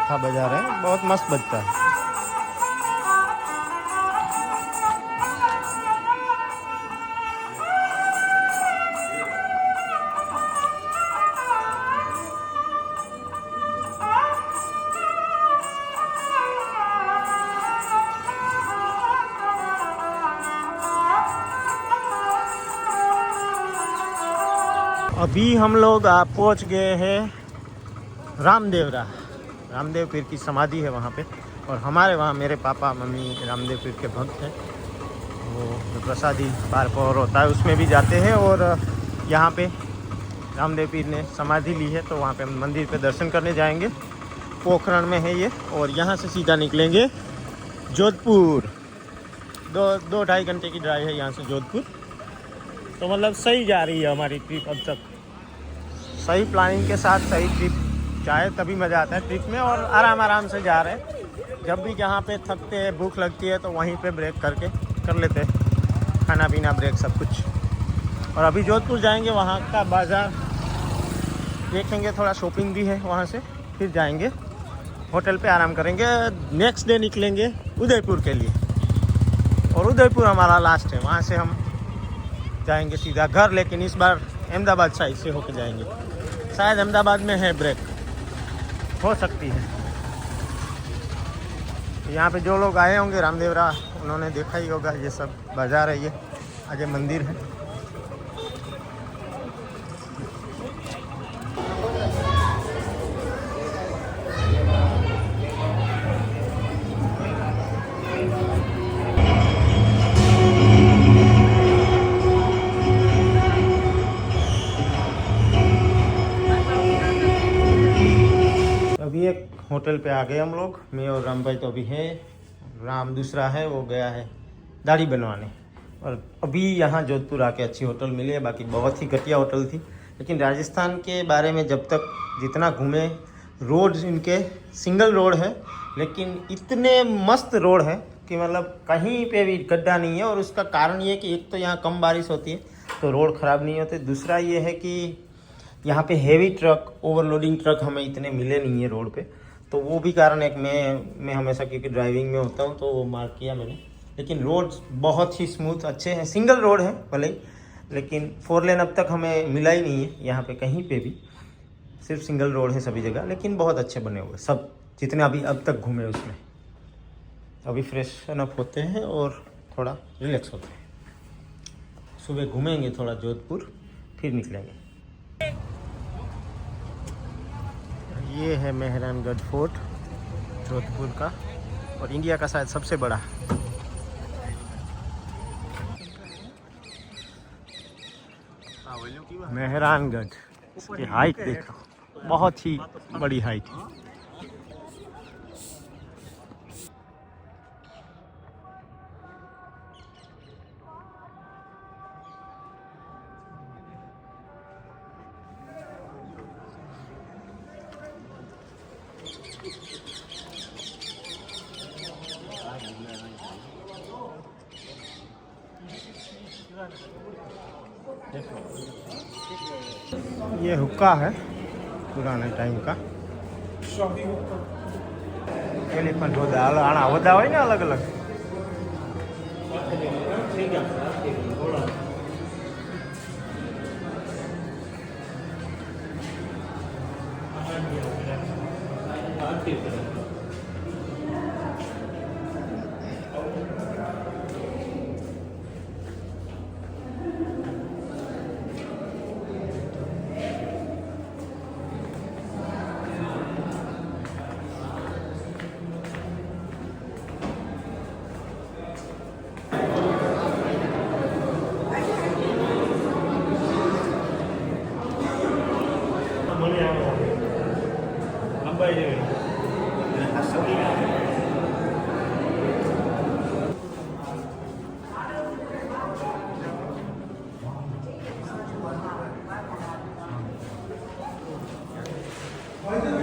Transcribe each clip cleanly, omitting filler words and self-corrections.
अच्छा बजा रहे हैं, बहुत मस्त बजता है। अभी हम लोग पहुंच गए हैं रामदेवरा। रामदेव पीर की समाधि है वहाँ पे, और हमारे वहाँ मेरे पापा मम्मी रामदेव पीर के भक्त हैं। वो जो प्रसादी पार पौर होता है उसमें भी जाते हैं, और यहाँ पे रामदेव पीर ने समाधि ली है तो वहाँ पे हम मंदिर पे दर्शन करने जाएंगे। पोखरण में है ये, और यहाँ से सीधा निकलेंगे जोधपुर। 2-2-2.5 घंटे की ड्राइव है यहाँ से जोधपुर। तो मतलब सही जा रही है हमारी ट्रिप अब तक। सही प्लानिंग के साथ सही ट्रिप जाए तभी मज़ा आता है ट्रिप में, और आराम से जा रहे हैं। जब भी जहाँ पे थकते हैं, भूख लगती है, तो वहीं पे ब्रेक करके कर लेते हैं, खाना पीना ब्रेक सब कुछ। और अभी जोधपुर जाएंगे, वहाँ का बाज़ार देखेंगे, थोड़ा शॉपिंग भी है वहाँ से। फिर जाएंगे होटल पे, आराम करेंगे। नेक्स्ट डे निकलेंगे उदयपुर के लिए, और उदयपुर हमारा लास्ट है। वहाँ से हम जाएंगे सीधा घर, लेकिन इस बार अहमदाबाद साइड से होकर जाएंगे। शायद अहमदाबाद में है ब्रेक, हो सकती है। यहाँ पे जो लोग आए होंगे रामदेवरा, उन्होंने देखा ही होगा, ये सब बाज़ार है, ये आगे मंदिर है। अभी एक होटल पे आ गए हम लोग, मैं और राम भाई तो अभी है, राम दूसरा है वो गया है दाढ़ी बनवाने। और अभी यहाँ जोधपुर आके अच्छी होटल मिली है, बाकी बहुत ही घटिया होटल थी। लेकिन राजस्थान के बारे में जब तक जितना घूमे, रोड इनके सिंगल रोड है, लेकिन इतने मस्त रोड है कि मतलब कहीं पे भी गड्ढा नहीं है। और उसका कारण ये है कि एक तो यहाँ कम बारिश होती है तो रोड ख़राब नहीं होते, दूसरा ये है कि यहाँ पे हेवी ट्रक, ओवरलोडिंग ट्रक हमें इतने मिले नहीं है रोड पे। तो वो भी कारण है कि मैं हमेशा क्योंकि ड्राइविंग में होता हूँ तो वो मार्क किया मैंने। लेकिन रोड बहुत ही स्मूथ अच्छे हैं, सिंगल रोड है भले ही, लेकिन 4 लेन अब तक हमें मिला ही नहीं है यहाँ पे कहीं पे भी। सिर्फ सिंगल रोड है सभी जगह, लेकिन बहुत अच्छे बने हुए सब, जितने अभी अब तक घूमे उसमें। अभी फ्रेश अप होते हैं और थोड़ा रिलैक्स होते हैं। सुबह घूमेंगे थोड़ा जोधपुर, फिर निकलेंगे। ये है मेहरानगढ़ फोर्ट जोधपुर का, और इंडिया का शायद सबसे बड़ा। मेहरानगढ़, इसकी हाइट देखो, बहुत ही बड़ी हाइट है। ये हुक्का है पुराने टाइम का। एलिफेंट होता है, आना होता है ना अलग अलग।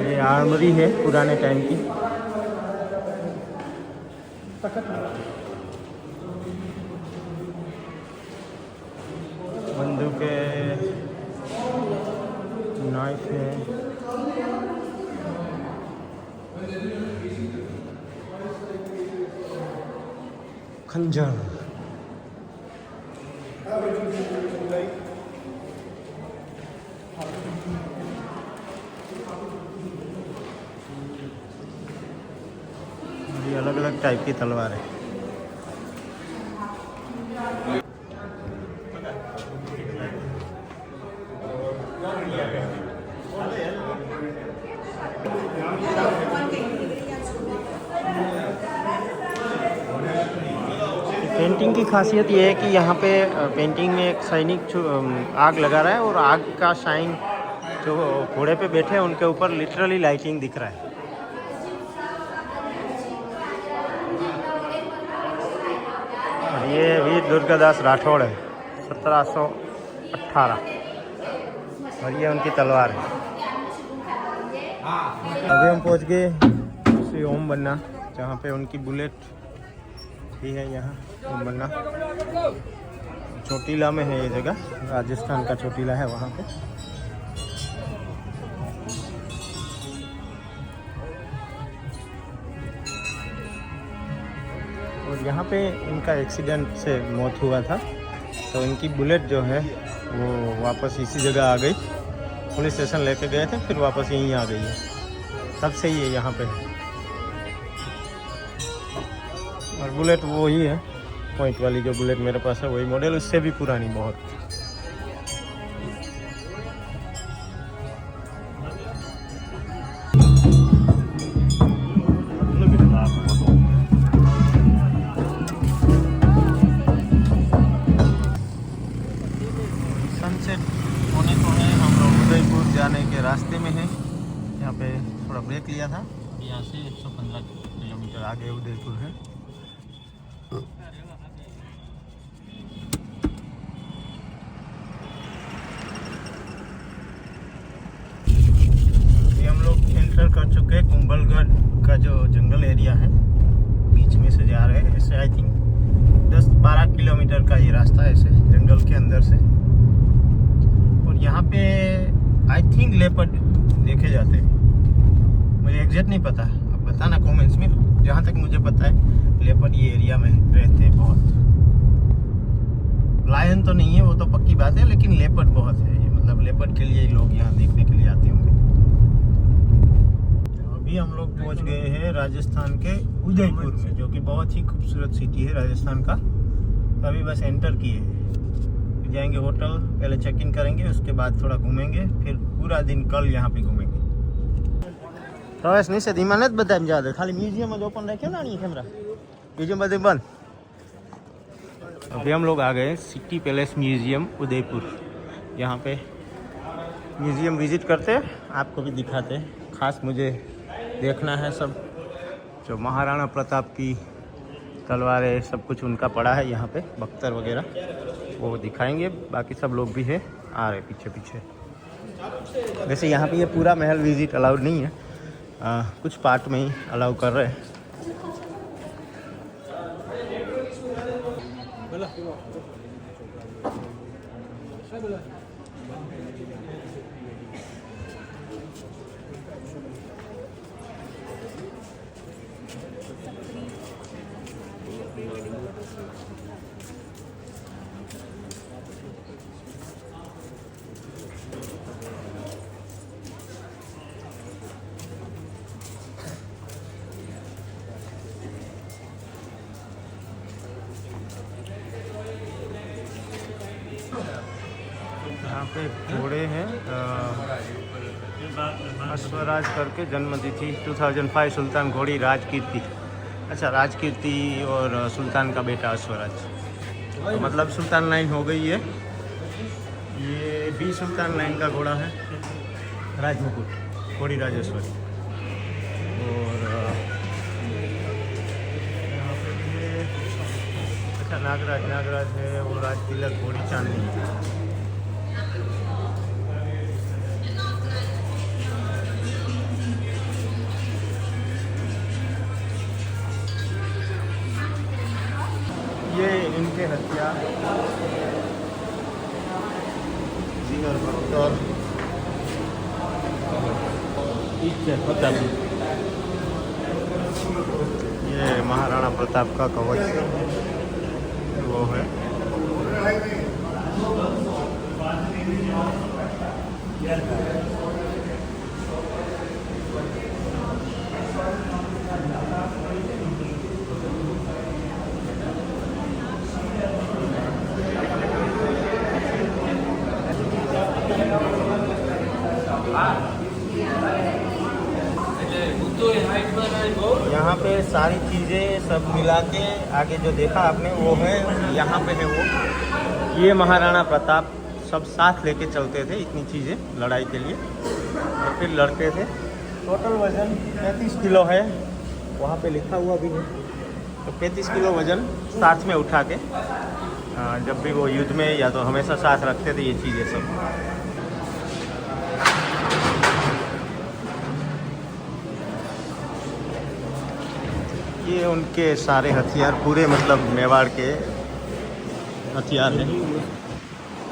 ये आर्मरी है पुराने टाइम की। बंदूकें, नाइफ है। खंजर। ये अलग अलग टाइप की तलवार है। पेंटिंग की खासियत ये है कि यहाँ पे पेंटिंग में एक सैनिक आग लगा रहा है और आग का शाइन जो घोड़े पे बैठे हैं उनके ऊपर लिटरली लाइटिंग दिख रहा है। और ये वीर दुर्गादास राठौड़ है 1718 और ये उनकी तलवार है। अभी हम पहुँच गए श्री ओम बन्ना जहाँ पे उनकी बुलेट भी है। यहाँ ओम बन्ना चोटीला में है ये जगह, राजस्थान का चोटीला है वहाँ पे। और यहाँ पे इनका एक्सीडेंट से मौत हुआ था तो इनकी बुलेट जो है वो वापस इसी जगह आ गई। पुलिस स्टेशन लेके गए थे फिर वापस यहीं आ गई है, तब से ही है यहाँ पे। और बुलेट वो ही है, पॉइंट वाली जो बुलेट मेरे पास है वही मॉडल, उससे भी पुरानी बहुत। सनसेट होने को है, हम लोग उदयपुर जाने के रास्ते में हैं। यहाँ पे थोड़ा ब्रेक लिया था। यहाँ से 115 किलोमीटर आगे उदयपुर है। अभी हम लोग एंटर कर चुके हैं कुंभलगढ़ का जो जंगल एरिया है, बीच में से जा रहे हैं। ऐसे आई थिंक 10-12 किलोमीटर का ये रास्ता है ऐसे जंगल के अंदर से। और यहाँ पे आई थिंक लेपर्ड देखे जाते हैं, मुझे एग्जैक्ट नहीं पता, आप बताना कमेंट्स में। जहाँ तक मुझे पता है लेपर्ड ये एरिया में रहते हैं बहुत। लायन तो नहीं है वो तो पक्की बात है, लेकिन लेपर्ड बहुत है। ये मतलब लेपर्ड के लिए लोग यहाँ देखने के लिए आते होंगे। अभी हम लोग पहुँच गए हैं राजस्थान के उदयपुर में, जो कि बहुत ही खूबसूरत सिटी है राजस्थान का। अभी बस एंटर किए हैं, जाएंगे होटल, पहले चेक इन करेंगे, उसके बाद थोड़ा घूमेंगे, फिर पूरा दिन कल यहाँ पे घूमेंगे। प्रवेश नहीं से धीमा नहीं बताया ज़्यादा, खाली म्यूजियम में ओपन रखे ना नहीं कैमरा, म्यूजियम बदे बंद। अभी हम लोग आ गए सिटी पैलेस म्यूजियम उदयपुर। यहाँ पे म्यूजियम विजिट करते हैं, आपको भी दिखाते हैं। खास मुझे देखना है सब जो महाराणा प्रताप की तलवारें सब कुछ उनका पड़ा है यहाँ पे, बख्तर वगैरह वो दिखाएंगे। बाकी सब लोग भी है आ रहे पीछे पीछे। वैसे यहाँ पे ये पूरा महल विजिट अलाउड नहीं है, कुछ पार्ट में ही अलाउ कर रहे हैं। यहाँ पे घोड़े हैं, अश्वराज करके जन्म तिथि 2005 सुल्तान घोड़ी राजकीर्ति। अच्छा, राजकीर्ति और सुल्तान का बेटा अश्वराज, तो मतलब सुल्तान लाइन हो गई है। ये भी सुल्तान लाइन का घोड़ा है, राजमुकुट घोड़ी राजेश्वरी। और यहाँ पे भी अच्छा नागराज है, वो राज तिलक घोड़ी चांदनी। ये इनके हथियार जिगर और प्रताप का कवच वो है। यहाँ पे सारी चीज़ें सब मिला के आगे जो देखा आपने वो है, यहाँ पे है वो। ये महाराणा प्रताप सब साथ लेके चलते थे इतनी चीज़ें लड़ाई के लिए, और फिर लड़ते थे। टोटल वज़न 35 किलो है, वहाँ पे लिखा हुआ भी है। तो 35 किलो वज़न साथ में उठा के जब भी वो युद्ध में या तो हमेशा साथ रखते थे ये चीज़ें सब। ये उनके सारे हथियार पूरे मतलब मेवाड़ के हथियार हैं।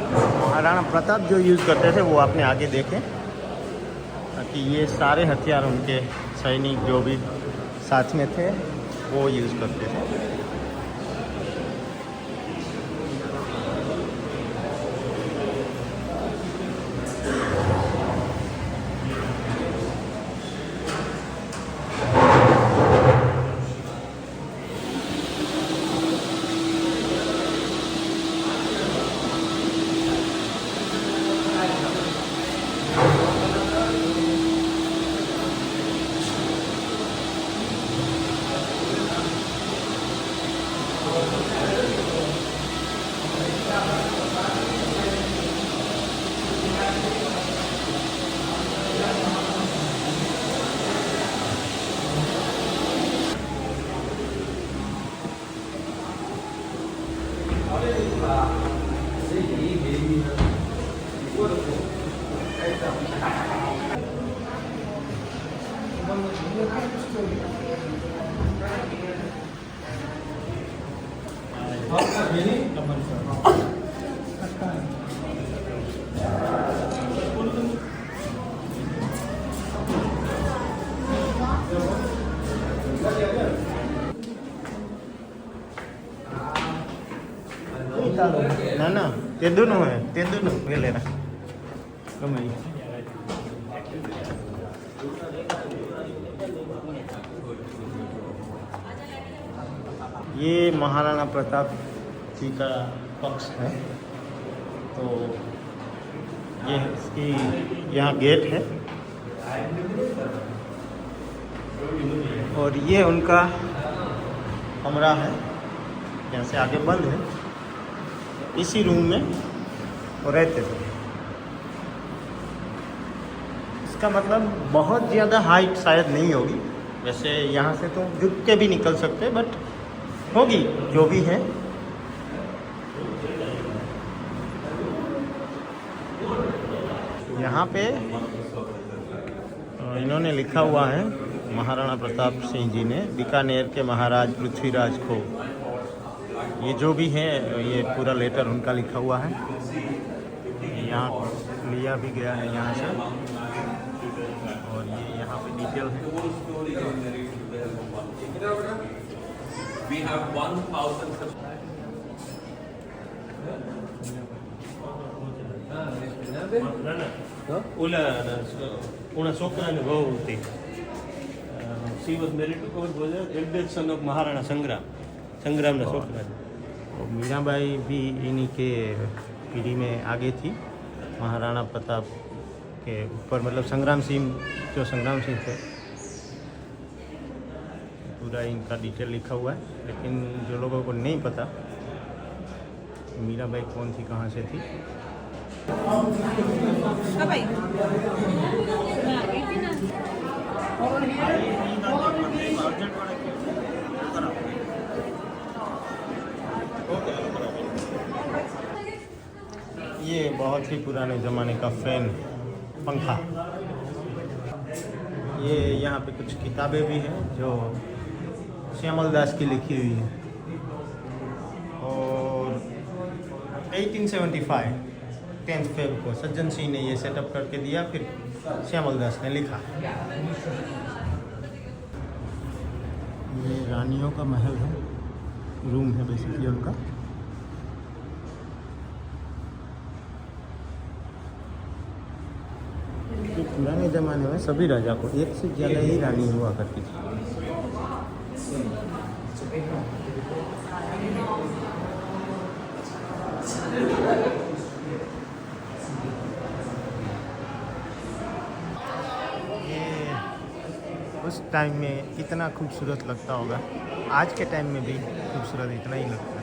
महाराणा प्रताप जो यूज़ करते थे वो आपने आगे देखें, ताकि ये सारे हथियार उनके सैनिक जो भी साथ में थे वो यूज़ करते थे। ना ना तेंदुनु है, तेंदुनु ये लेना कमाई। ये महाराणा प्रताप जी का पक्ष है। तो ये इसकी यहाँ गेट है और ये उनका कमरा है, यहाँ से आगे बंद है। इसी रूम में वो रहते थे। इसका मतलब बहुत ज़्यादा हाइट शायद नहीं होगी, वैसे यहाँ से तो झुक के भी निकल सकते, बट होगी जो भी है। यहाँ पे इन्होंने लिखा हुआ है, महाराणा प्रताप सिंह जी ने बीकानेर के महाराज पृथ्वीराज को, ये जो भी है ये पूरा लेटर उनका लिखा हुआ है। यहाँ लिया भी गया है यहाँ से, और ये यहाँ पे डिटेल है। We have 1,000 She was married to was a eldest son of Maharana संग्राम ना छोकरा। और मीराबाई भी इन्हीं के पीढ़ी में आगे थी, महाराणा प्रताप के ऊपर, मतलब संग्राम सिंह जो संग्राम सिंह थे, पूरा इनका डिटेल लिखा हुआ है। लेकिन जो लोगों को नहीं पता मीराबाई कौन थी, कहाँ से थी। ये बहुत ही पुराने ज़माने का फैन पंखा। ये यहाँ पे कुछ किताबें भी हैं जो श्यामल दास की लिखी हुई है। और 1875 10 फेब को सज्जन सिंह ने ये सेटअप करके दिया, फिर श्यामल दास ने लिखा। ये रानियों का महल है, रूम है बेसिकली उनका। तो पुराने ज़माने में सभी राजा को एक से ज़्यादा ही रानी हुआ करती थी। उस टाइम में कितना खूबसूरत लगता होगा, आज के टाइम में भी खूबसूरत इतना ही लगता है।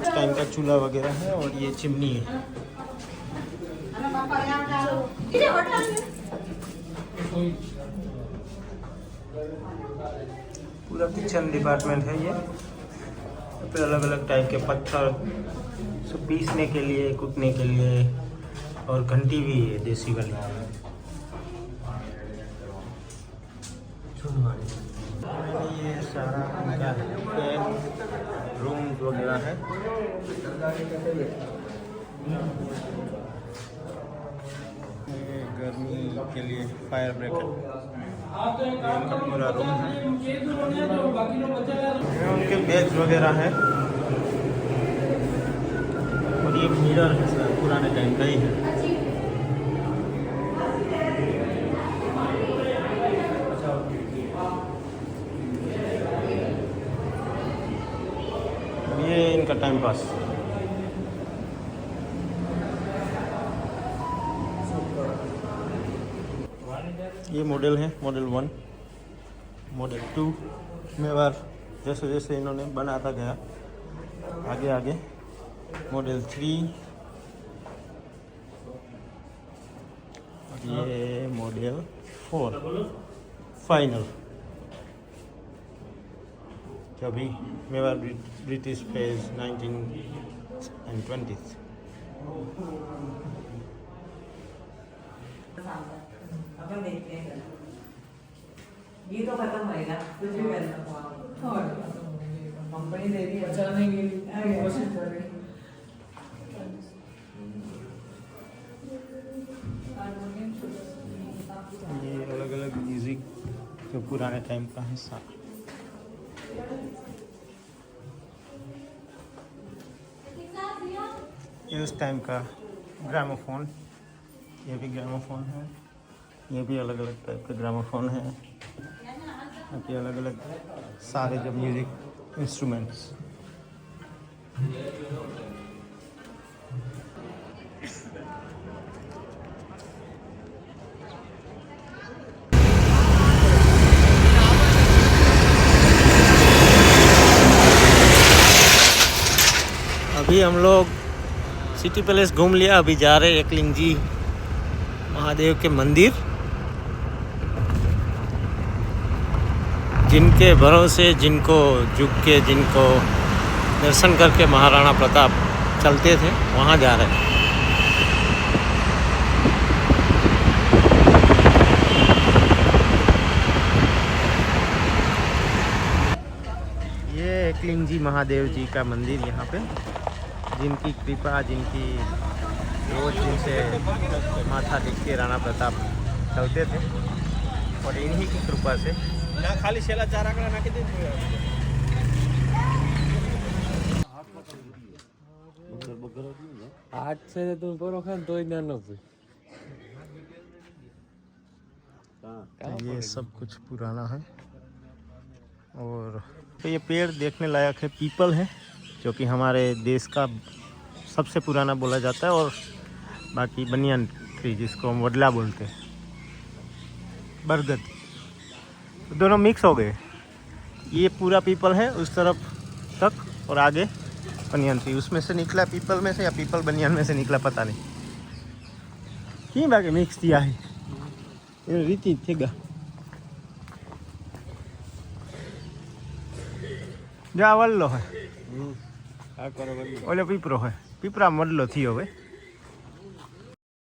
इस टाइम का चूल्हा वगैरह है और ये चिमनी है। पूरा किचन डिपार्टमेंट है ये। फिर अलग अलग टाइप के पत्थर सब पीसने के लिए, कूटने के लिए, और घंटी भी है देसी वाली। ये सारा उनका रूम वगैरह है। ये गर्मी के लिए फायर ब्रेकर, ये उनका पूरा रूम है। उनके बैग्स वगैरह है और ये मिरर है सर, पुराने टाइम का ही है। ये इनका टाइम पास। ये मॉडल है, मॉडल 1, मॉडल 2 में बार जैसे जैसे इन्होंने बनाता गया आगे आगे। मॉडल 3 और ये मॉडल 4 फाइनल, जो अभी Mewar British phase 19 and 20th। अपन देखते हैं ये तो खत्म होएगा, कुछ भी करना और कंपनी दे रही है बचाने के लिए कोशिश कर रही है। ये अलग अलग म्यूजिक जो पुराने टाइम का हिस्सा। ये उस टाइम का ग्रामोफोन, ये भी ग्रामोफोन है। ये भी अलग अलग टाइप के ग्रामोफोन है। ये अलग अलग सारे जो म्यूजिक इंस्ट्रूमेंट्स। अभी हम लोग सिटी पैलेस घूम लिया, अभी जा रहे एकलिंग जी महादेव के मंदिर, जिनके भरोसे, जिनको झुक के, जिनको दर्शन करके महाराणा प्रताप चलते थे, वहाँ जा रहे हैं। ये एकलिंग जी महादेव जी का मंदिर यहाँ पे, जिनकी कृपा, जिनकी रोज जिनसे माथा टेक के राणा प्रताप चलते थे, और इन्हीं की कृपा से ना खाली शेला चारा करा ना के दिन 8 से तुम करो खान तो इतना न ये सब कुछ पुराना है। और ये पेड़ देखने लायक है, पीपल है, जो कि हमारे देश का सबसे पुराना बोला जाता है, और बाकी बनियान ट्री जिसको हम वडला बोलते हैं, बरगद, दोनों मिक्स हो गए। ये पूरा पीपल है उस तरफ तक, और आगे बनियान ट्री, उसमें से निकला पीपल में से, या पीपल बनियान में से निकला, पता नहीं क्यों बाकी मिक्स किया है। ये रीति थेगा जा वल्लो है, ओले पीपरो है, पीपरा मडलो थी होवे।